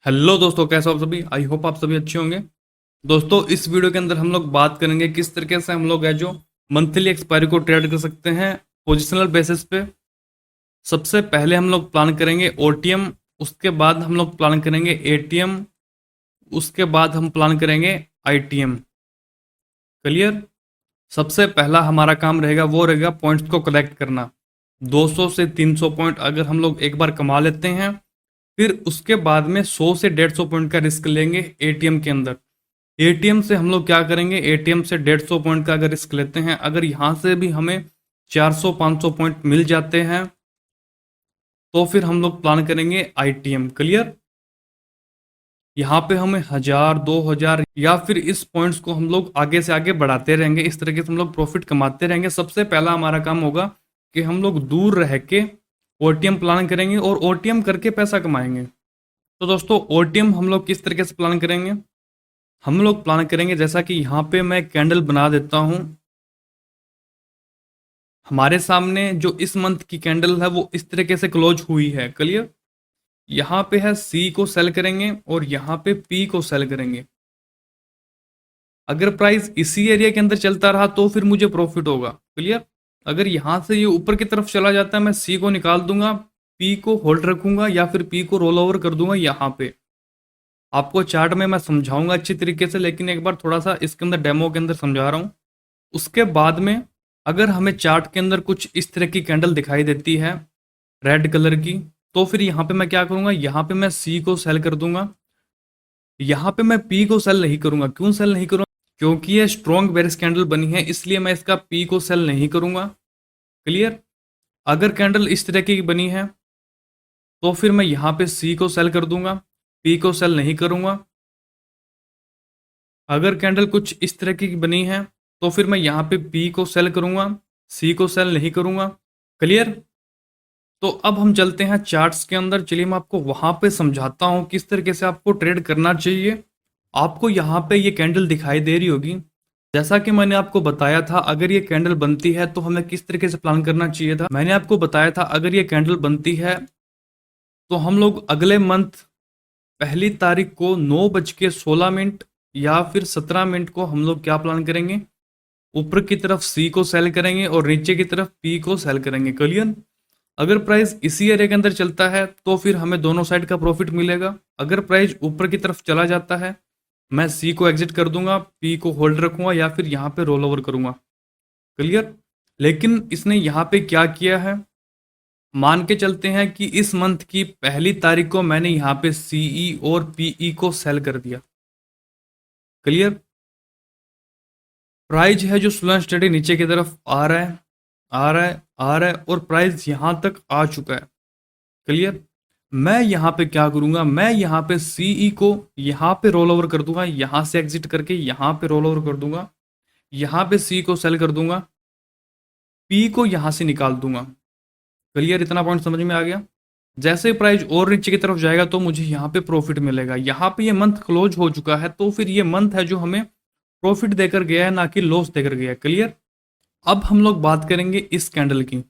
Hello दोस्तों, कैसे हो आप सभी। आई होप आप सभी अच्छे होंगे। दोस्तों, इस वीडियो के अंदर हम लोग बात करेंगे किस तरीके से हम लोग है जो मंथली एक्सपायरी को ट्रेड कर सकते हैं पोजिशनल बेसिस पे। सबसे पहले हम लोग प्लान करेंगे ओटीएम, उसके बाद हम लोग प्लान करेंगे एटीएम, उसके बाद हम प्लान करेंगे आईटीएम। क्लियर। सबसे पहला हमारा काम रहेगा वो रहेगा पॉइंट्स को कलेक्ट करना। 200 से 300 पॉइंट अगर हम लोग एक बार कमा लेते हैं, फिर उसके बाद में 100 से 150 पॉइंट का रिस्क लेंगे एटीएम के अंदर। एटीएम से हम लोग क्या करेंगे, एटीएम से 150 पॉइंट का अगर रिस्क लेते हैं, अगर यहाँ से भी हमें 400-500 पॉइंट मिल जाते हैं तो फिर हम लोग प्लान करेंगे आईटीएम। क्लियर। यहाँ पे हमें 1000-2000 या फिर इस पॉइंट्स को हम लोग आगे से आगे बढ़ाते रहेंगे। इस तरीके से हम लोग प्रॉफिट कमाते रहेंगे। सबसे पहला हमारा काम होगा कि हम लोग दूर रह के ओटीएम प्लान करेंगे और ओटीएम करके पैसा कमाएंगे। तो दोस्तों, ओटीएम हम लोग किस तरीके से प्लान करेंगे, हम लोग प्लान करेंगे जैसा कि यहाँ पे मैं कैंडल बना देता हूँ। हमारे सामने जो इस मंथ की कैंडल है वो इस तरीके से क्लोज हुई है। क्लियर। यहाँ पे है सी को सेल करेंगे और यहाँ पे पी को सेल करेंगे। अगर प्राइस इसी एरिया के अंदर चलता रहा तो फिर मुझे प्रॉफिट होगा। क्लियर। अगर यहाँ से ये ऊपर की तरफ चला जाता है, मैं सी को निकाल दूंगा, पी को होल्ड रखूंगा या फिर पी को रोल ओवर कर दूंगा। यहाँ पे आपको चार्ट में मैं समझाऊंगा अच्छी तरीके से, लेकिन एक बार थोड़ा सा इसके अंदर डेमो के अंदर समझा रहा हूँ। उसके बाद में अगर हमें चार्ट के अंदर कुछ इस तरह की कैंडल दिखाई देती है रेड कलर की, तो फिर यहाँ पे मैं क्या करूँगा, यहाँ पे मैं सी को सेल कर दूंगा। यहाँ पे मैं पी को सेल नहीं करूँगा। क्यों सेल नहीं करूँगा? क्योंकि ये स्ट्रॉन्ग बेरिश कैंडल बनी है, इसलिए मैं इसका पी को सेल नहीं करूँगा। क्लियर। अगर कैंडल इस तरह की बनी है तो फिर मैं यहाँ पे सी को सेल कर दूंगा, पी को सेल नहीं करूँगा। अगर कैंडल कुछ इस तरह की बनी है तो फिर मैं यहाँ पे पी को सेल करूँगा, सी को सेल नहीं करूँगा। क्लियर। तो अब हम चलते हैं चार्ट्स के अंदर। चलिए मैं आपको वहाँ पे समझाता हूँ किस तरीके से आपको ट्रेड करना चाहिए। आपको यहाँ पे ये कैंडल दिखाई दे रही होगी। जैसा कि मैंने आपको बताया था, अगर ये कैंडल बनती है तो हमें किस तरीके से प्लान करना चाहिए था। मैंने आपको बताया था अगर ये कैंडल बनती है तो हम लोग अगले मंथ पहली तारीख को 9:16 या फिर 17 को हम लोग क्या प्लान करेंगे, ऊपर की तरफ सी को सेल करेंगे और नीचे की तरफ पी को सेल करेंगे। क्लियर। अगर प्राइस इसी एरिया के अंदर चलता है तो फिर हमें दोनों साइड का प्रॉफिट मिलेगा। अगर प्राइस ऊपर की तरफ चला जाता है, मैं सी को एग्जिट कर दूंगा, पी को होल्ड रखूंगा या फिर यहाँ पे रोल ओवर करूंगा। क्लियर। लेकिन इसने यहाँ पे क्या किया है, मान के चलते हैं कि इस मंथ की पहली तारीख को मैंने यहाँ पे सीई और पीई को सेल कर दिया। क्लियर। प्राइस है जो स्लो एंड स्टडी नीचे की तरफ आ रहा है, आ रहा है, आ रहा है और प्राइस यहां तक आ चुका है। क्लियर। मैं यहां पे क्या करूंगा, मैं यहां पे सीई को यहां पे रोल ओवर कर दूंगा, यहां से एग्जिट करके यहां पे रोल ओवर कर दूंगा, यहां पे सी को सेल कर दूंगा, पी को यहां से निकाल दूंगा। क्लियर। इतना पॉइंट समझ में आ गया। जैसे प्राइस और नीचे की तरफ जाएगा तो मुझे यहाँ पे प्रॉफिट मिलेगा। यहाँ पे ये मंथ क्लोज हो चुका है तो फिर ये मंथ है जो हमें प्रॉफिट देकर गया है, ना कि लॉस देकर गया है। क्लियर। अब हम लोग बात करेंगे इस कैंडल की।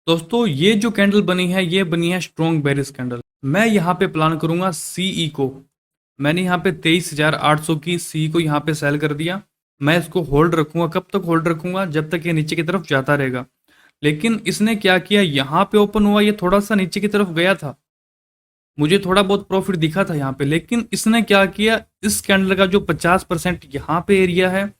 दोस्तों, ये जो कैंडल बनी है ये बनी है स्ट्रॉन्ग बेरिश कैंडल। मैं यहाँ पे प्लान करूंगा सीई को। मैंने यहाँ पे 23,800 की सी को यहाँ पे सेल कर दिया। मैं इसको होल्ड रखूंगा। कब तक होल्ड रखूंगा? जब तक ये नीचे की तरफ जाता रहेगा। लेकिन इसने क्या किया, यहाँ पे ओपन हुआ, ये थोड़ा सा नीचे की तरफ गया था, मुझे थोड़ा बहुत प्रॉफिट दिखा था यहाँ पे। लेकिन इसने क्या किया, इस कैंडल का जो 50% यहाँ पे एरिया है,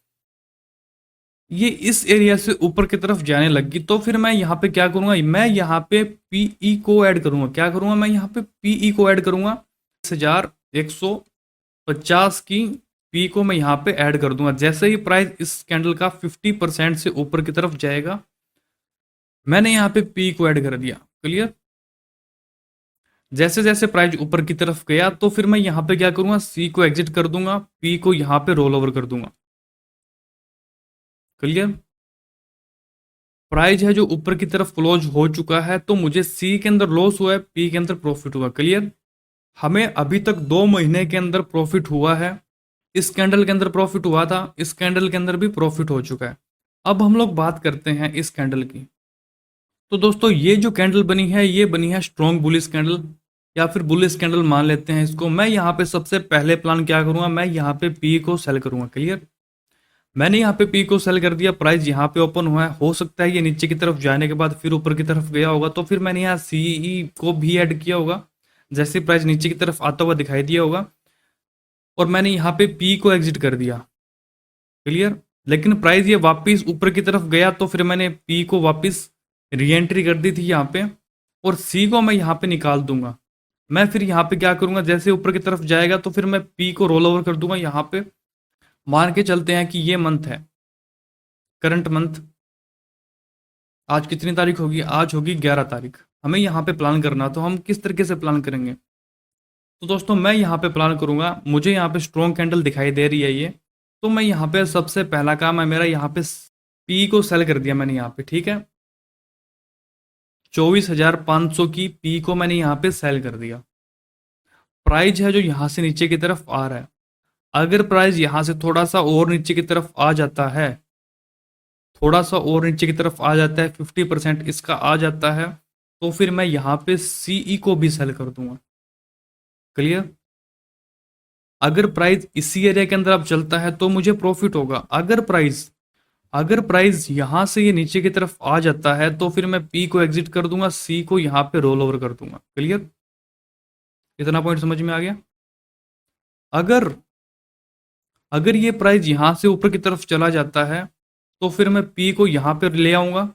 ये इस एरिया से ऊपर की तरफ जाने लगी। तो फिर मैं यहाँ पे क्या करूंगा, मैं यहाँ पे पीई को ऐड करूंगा। क्या करूंगा, मैं यहाँ पे पीई को ऐड करूंगा। 1150 की पी को मैं यहाँ पे ऐड कर दूंगा। जैसे ही प्राइस इस कैंडल का 50% से ऊपर की तरफ जाएगा, मैंने यहाँ पे पी को ऐड कर दिया। क्लियर। जैसे जैसे प्राइस ऊपर की तरफ गया तो फिर मैं यहाँ पे क्या करूंगा, सी को एग्जिट कर दूंगा, पी को यहाँ पे रोल ओवर कर दूंगा। क्लियर। प्राइस है जो ऊपर की तरफ क्लोज हो चुका है तो मुझे सी के अंदर लॉस हुआ है, पी के अंदर प्रॉफिट हुआ। क्लियर। हमें अभी तक 2 महीने के अंदर प्रॉफिट हुआ है। इस कैंडल के अंदर प्रॉफिट हुआ था, इस कैंडल के अंदर भी प्रॉफिट हो चुका है। अब हम लोग बात करते हैं इस कैंडल की। तो दोस्तों, ये जो कैंडल बनी है ये बनी है स्ट्रॉन्ग बुलिश कैंडल। या फिर बुलिश कैंडल मान लेते हैं इसको। मैं यहाँ पे सबसे पहले प्लान क्या करूंगा, मैं यहाँ पे पी को सेल करूंगा। क्लियर। मैंने यहाँ पे पी को सेल कर दिया, प्राइस यहाँ पे ओपन हुआ है, हो सकता है ये नीचे की तरफ जाने के बाद फिर ऊपर की तरफ गया होगा, तो फिर मैंने यहाँ सीई को भी ऐड किया होगा, जैसे प्राइस नीचे की तरफ आता हुआ दिखाई दिया होगा, और मैंने यहाँ पे पी को एग्जिट कर दिया। क्लियर। लेकिन प्राइस ये वापस ऊपर की तरफ गया तो फिर मैंने पी को वापस री एंट्री कर दी थी यहाँ पे, और सी को मैं यहाँ पे निकाल दूंगा। मैं फिर यहाँ पे क्या करूंगा, जैसे ऊपर की तरफ जाएगा तो फिर मैं पी को रोल ओवर कर दूंगा यहाँ पे। मान के चलते हैं कि ये मंथ है, करंट मंथ, आज कितनी तारीख होगी, आज होगी 11 तारीख। हमें यहाँ पे प्लान करना, तो हम किस तरीके से प्लान करेंगे। तो दोस्तों मैं यहाँ पे प्लान करूंगा, मुझे यहाँ पे स्ट्रॉन्ग कैंडल दिखाई दे रही है ये, तो मैं यहाँ पे सबसे पहला काम है मेरा, यहाँ पे पी को सेल कर दिया मैंने यहाँ पे। ठीक है, 24,500 की पी को मैंने यहाँ पे सेल कर दिया। प्राइस है जो यहाँ से नीचे की तरफ आ रहा है, अगर प्राइस यहाँ से थोड़ा सा और नीचे की तरफ आ जाता है, थोड़ा सा और नीचे की तरफ आ जाता है, 50% इसका आ जाता है, तो फिर मैं यहाँ पे सीई को भी सेल कर दूंगा। क्लियर। अगर प्राइस इसी एरिया के अंदर अब चलता है तो मुझे प्रॉफिट होगा। अगर प्राइस यहां से ये नीचे की तरफ आ जाता है तो फिर मैं पी को एग्जिट कर दूंगा, सी को यहाँ पे रोल ओवर कर दूंगा। क्लियर। इतना पॉइंट समझ में आ गया। अगर अगर ये प्राइस यहां से ऊपर की तरफ चला जाता है तो फिर मैं पी को यहाँ पे ले आऊंगा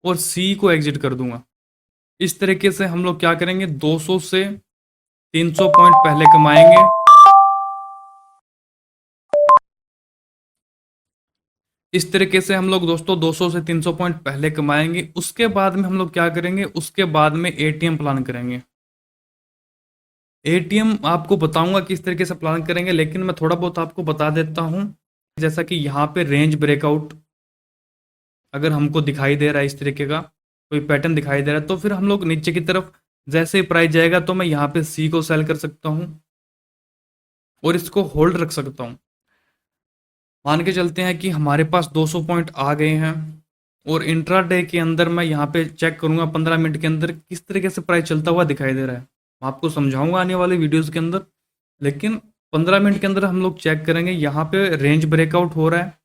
और सी को एग्जिट कर दूंगा। इस तरीके से हम लोग क्या करेंगे, 200 से 300 पॉइंट पहले कमाएंगे। इस तरीके से हम लोग दोस्तों 200 से 300 पॉइंट पहले कमाएंगे। उसके बाद में हम लोग क्या करेंगे, उसके बाद में एटीएम प्लान करेंगे। एटीएम आपको बताऊंगा किस तरीके से प्लान करेंगे, लेकिन मैं थोड़ा बहुत आपको बता देता हूं। जैसा कि यहाँ पे रेंज ब्रेकआउट अगर हमको दिखाई दे रहा है, इस तरीके का कोई पैटर्न दिखाई दे रहा है, तो फिर हम लोग नीचे की तरफ जैसे ही प्राइस जाएगा तो मैं यहाँ पे सी को सेल कर सकता हूँ और इसको होल्ड रख सकता हूँ। मान के चलते हैं कि हमारे पास 200 पॉइंट आ गए हैं, और इंट्राडे के अंदर मैं यहाँ पे चेक करूंगा 15 मिनट के अंदर किस तरीके से प्राइस चलता हुआ दिखाई दे रहा है। मैं आपको समझाऊंगा आने वाले वीडियोस के अंदर, लेकिन 15 मिनट के अंदर हम लोग चेक करेंगे। यहाँ पे रेंज ब्रेकआउट हो रहा है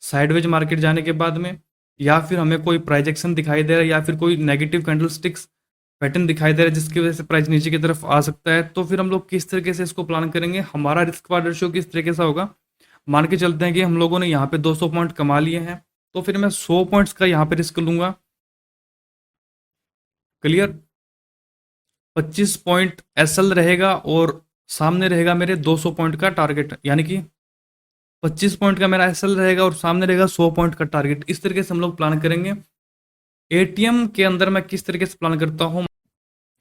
साइडवेज मार्केट जाने के बाद में, या फिर हमें कोई प्राइस एक्शन दिखाई दे रहा है, या फिर कोई नेगेटिव कैंडल स्टिक्स पैटर्न दिखाई दे रहा है जिसकी वजह से प्राइस नीचे की तरफ आ सकता है, तो फिर हम लोग किस तरीके से इसको प्लान करेंगे, हमारा रिस्क पार्ट रेशियो किस तरीके से होगा। मान के चलते हैं कि हम लोगों ने यहाँ पे 200 पॉइंट कमा लिए हैं, तो फिर मैं 100 पॉइंट्स का यहाँ पे रिस्क लूंगा। क्लियर। 25 पॉइंट एसएल रहेगा और सामने रहेगा मेरे 200 पॉइंट का टारगेट, यानी कि 25 पॉइंट का मेरा एसएल रहेगा और सामने रहेगा 100 पॉइंट का टारगेट। इस तरीके से हम लोग प्लान करेंगे। एटीएम के अंदर मैं किस तरीके से प्लान करता हूँ,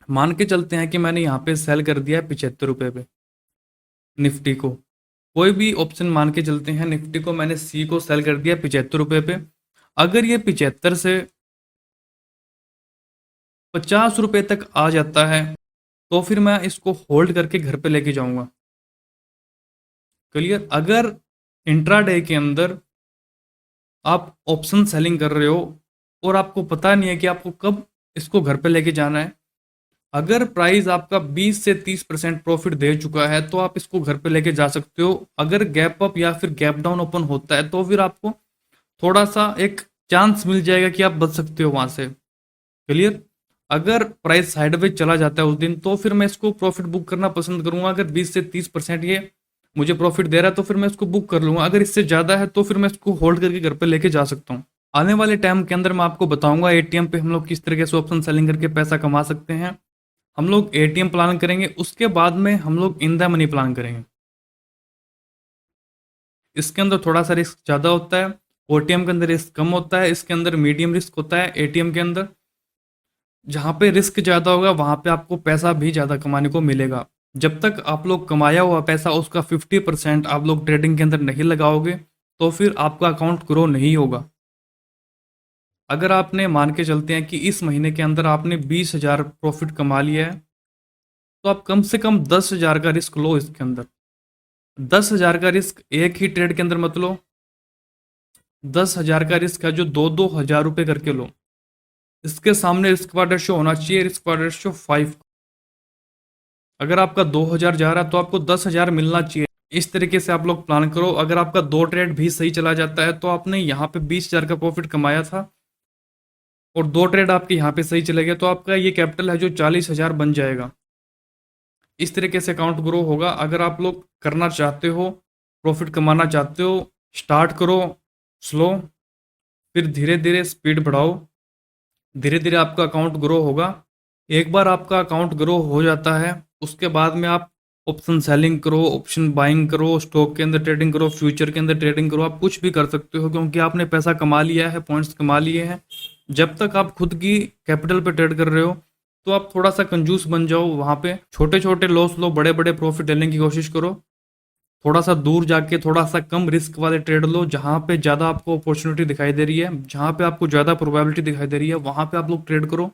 मान के चलते हैं कि मैंने यहाँ पे सेल कर दिया है 75 रुपये पे निफ्टी को, कोई भी ऑप्शन मान के चलते हैं, निफ्टी को मैंने सी को सेल कर दिया 75 रुपये पे। अगर ये 75 से 50 रुपये तक आ जाता है तो फिर मैं इसको होल्ड करके घर पे लेके जाऊंगा। क्लियर। अगर इंट्राडे के अंदर आप ऑप्शन सेलिंग कर रहे हो और आपको पता नहीं है कि आपको कब इसको घर पे लेके जाना है, अगर प्राइस आपका 20 से 30% प्रॉफिट दे चुका है तो आप इसको घर पे लेके जा सकते हो। अगर गैप अप या फिर गैप डाउन ओपन होता है तो फिर आपको थोड़ा सा एक चांस मिल जाएगा कि आप बच सकते हो वहां से। क्लियर। अगर प्राइस साइडवेज चला जाता है उस दिन तो फिर मैं इसको प्रॉफिट बुक करना पसंद करूंगा। अगर 20 से 30% ये मुझे प्रॉफिट दे रहा है तो फिर मैं इसको बुक कर लूंगा। अगर इससे ज़्यादा है तो फिर मैं इसको होल्ड करके घर पे लेके जा सकता हूँ। आने वाले टाइम के अंदर मैं आपको बताऊंगा एटीएम पे हम लोग किस तरीके से ऑप्शन सेलिंग करके पैसा कमा सकते हैं। हम लोग एटीएम प्लान करेंगे, उसके बाद में हम लोग इन द मनी प्लान करेंगे। इसके अंदर थोड़ा सा रिस्क ज़्यादा होता है, ओटीएम के अंदर रिस्क कम होता है। इसके अंदर मीडियम रिस्क होता है एटीएम के अंदर। जहाँ पे रिस्क ज़्यादा होगा वहाँ पे आपको पैसा भी ज़्यादा कमाने को मिलेगा। जब तक आप लोग कमाया हुआ पैसा उसका 50% आप लोग ट्रेडिंग के अंदर नहीं लगाओगे तो फिर आपका अकाउंट ग्रो नहीं होगा। अगर आपने मान के चलते हैं कि इस महीने के अंदर आपने 20,000 प्रॉफिट कमा लिया है, तो आप कम से कम 10,000 का रिस्क लो इसके अंदर। 10,000 का रिस्क एक ही ट्रेड के अंदर मत लो, 10,000 का रिस्क है जो 2-2 हज़ार रुपये करके लो। इसके सामने रिस्क वाटर रेशियो होना चाहिए, रिस्क वाटर रेशियो 5। अगर आपका 2,000 जा रहा है तो आपको 10,000 मिलना चाहिए। इस तरीके से आप लोग प्लान करो। अगर आपका 2 ट्रेड भी सही चला जाता है तो आपने यहाँ पे 20,000 का प्रॉफिट कमाया था और 2 ट्रेड आपके यहाँ पे सही चले गए तो आपका ये कैपिटल है जो 40,000 बन जाएगा। इस तरीके से अकाउंट ग्रो होगा। अगर आप लोग करना चाहते हो, प्रॉफिट कमाना चाहते हो, स्टार्ट करो स्लो, फिर धीरे धीरे स्पीड बढ़ाओ, धीरे धीरे आपका अकाउंट ग्रो होगा। एक बार आपका अकाउंट ग्रो हो जाता है उसके बाद में आप ऑप्शन सेलिंग करो, ऑप्शन बाइंग करो, स्टॉक के अंदर ट्रेडिंग करो, फ्यूचर के अंदर ट्रेडिंग करो, आप कुछ भी कर सकते हो क्योंकि आपने पैसा कमा लिया है, पॉइंट्स कमा लिए हैं। जब तक आप खुद की कैपिटल पे ट्रेड कर रहे हो तो आप थोड़ा सा कंजूस बन जाओ। वहाँ पे छोटे छोटे लॉस लो, बड़े बड़े प्रॉफिट लेने की कोशिश करो। थोड़ा सा दूर जाके थोड़ा सा कम रिस्क वाले ट्रेड लो, जहाँ पे ज़्यादा आपको अपॉर्चुनिटी दिखाई दे रही है, जहाँ पे आपको ज़्यादा प्रोबेबिलिटी दिखाई दे रही है, वहाँ पे आप लोग ट्रेड करो।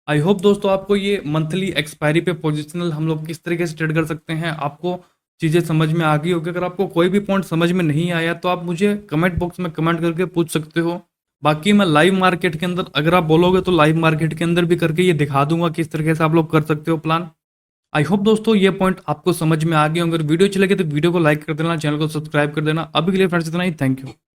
आई होप दोस्तों आपको ये मंथली एक्सपायरी पे पोजिशनल हम लोग किस तरीके से ट्रेड कर सकते हैं, आपको चीज़ें समझ में आ गई होगी। अगर आपको कोई भी पॉइंट समझ में नहीं आया तो आप मुझे कमेंट बॉक्स में कमेंट करके पूछ सकते हो। बाकी मैं लाइव मार्केट के अंदर अगर आप बोलोगे तो लाइव मार्केट के अंदर भी करके ये दिखा दूंगा किस तरीके से आप लोग कर सकते हो प्लान। आई होप दोस्तों ये पॉइंट आपको समझ में आ गए। अगर वीडियो अच्छी लगे तो वीडियो को लाइक कर देना, चैनल को सब्सक्राइब कर देना। अभी के लिए फ्रेंड्स इतना ही, थैंक यू।